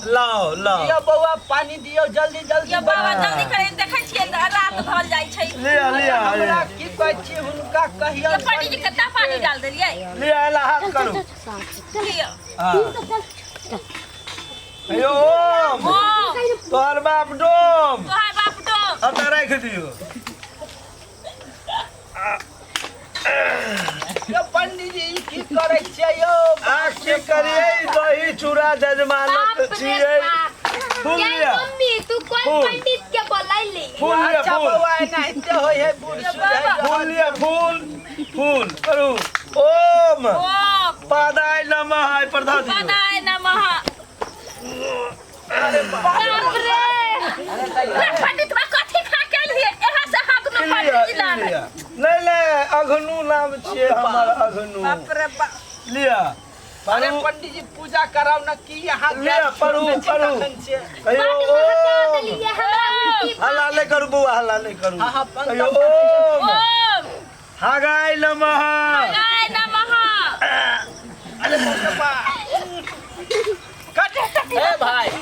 लाओ लाओ दियो बउआ पानी दियो जल्दी जल्दी ये बाबा जल्दी करे देखै छियै रात भर जाइ छै लिया लिया हमरा की कहै छी हुनका कहियो ये पंडित जी कितना पानी डाल देलिए लिया ला हाथ करो लियो अयो ओम तोहर बाप डोम तोहार बाप तो हटा रख दियो यो पंडित जी की करै छियै यो आ की करिए दही चूड़ा जजमानत छियै फूल लिया मम्मी तू कौन फूल। पंडित के बोलैली फूल लिया अच्छा फूल बउआ एनाहिते होय है बूढ़ सुढ़ फूल लिया फूल फूल करू ओम ओम पादाय नमः प्रधा दियो पदाय नमः बाप रे पंडित बा कथि खा के लिए एहा से हाथ में पंडित जी लाल ले ले अघनु नाम छियै हमर अघनु बाप रे बाप लिया अरे पंडित जी पूजा कराओ न की यहाँ लिया पढ़ू पढ़ू अयो ओम हल्ला ले करू बउआ हल्ला ले करू हाँ, हाँ, अयो ओम ओम हागाय नमः पदाय नमः